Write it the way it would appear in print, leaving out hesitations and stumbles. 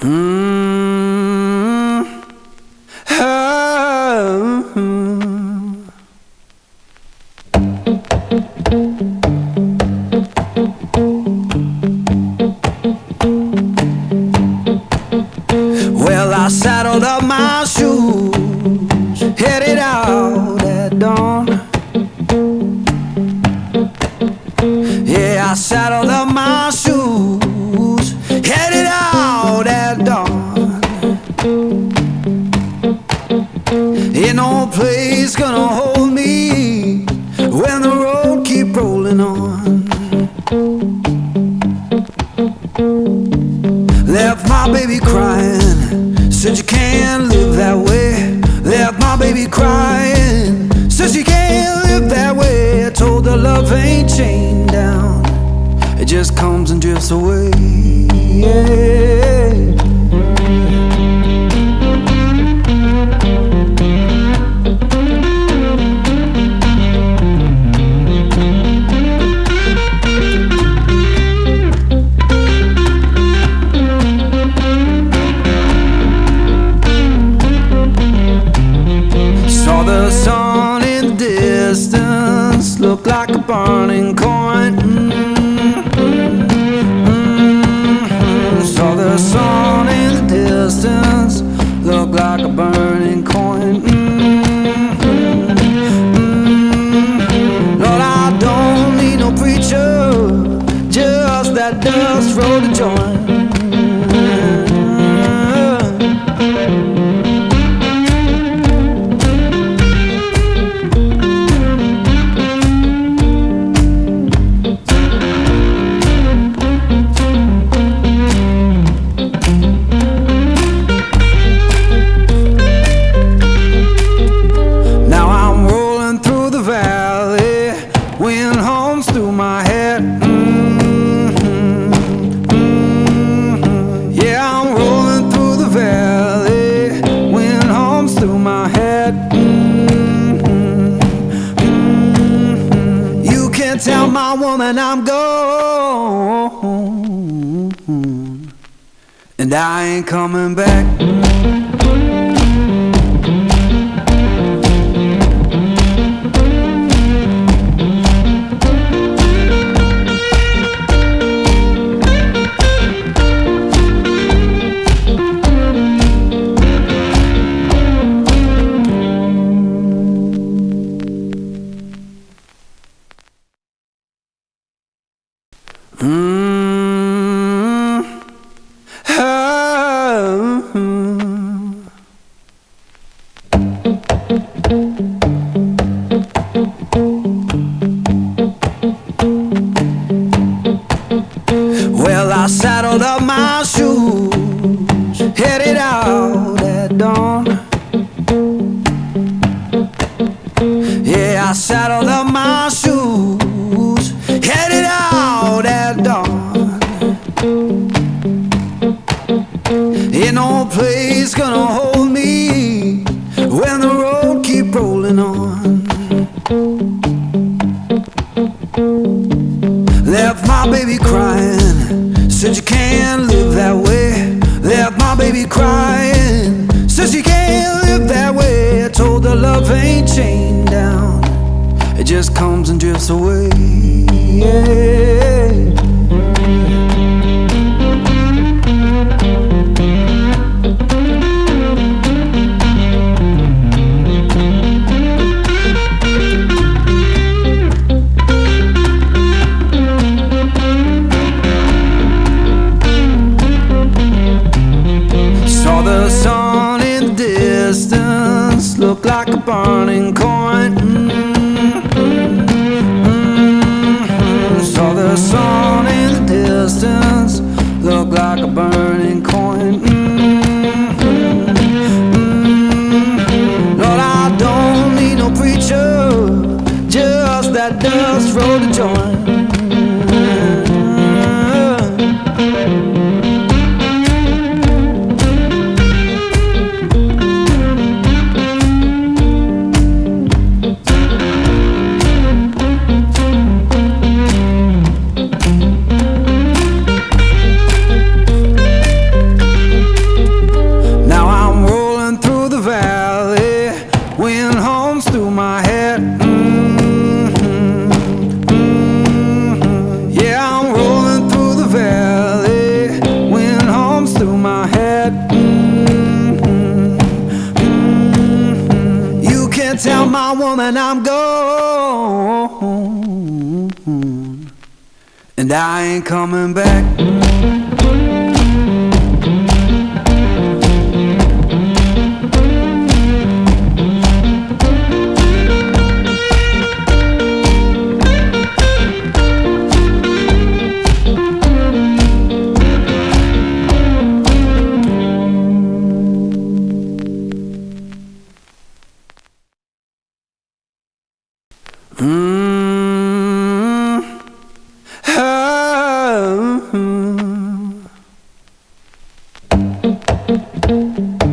Mm, oh. Well, I saddled up my shoes, headed out at dawn. Yeah, I saddled up my shoes, headed out at dawn. Ain't no place gonna hold me when the road keep rolling on. Left my baby crying, said you can't live that way. Left my baby crying, said you can't live that way. I told her love ain't chained down, it just comes and drifts away. Yeah. Saw the sun in the distance, looked like a burning coin. Saw the sun in the distance, looked like a burning coin. Lord, I don't need no preacher, just that dust roll to join. Wind hums through my head. Yeah, I'm rolling through the valley. Wind hums through my head. You can't tell my woman I'm gone, and I ain't coming back. Well, I saddled up my shoes, headed out at dawn. Yeah, I saddled up my shoes, headed out at dawn. Ain't no place gonna hold me when the road keep rolling on. Left my baby crying, said you can't live that way. Left my baby crying, said you can't live that way. I told her love ain't chained down, it just comes and drifts away. Yeah. Saw the sun in the distance, looked like a burning coin. and I'm gone, and I ain't coming back. Oh.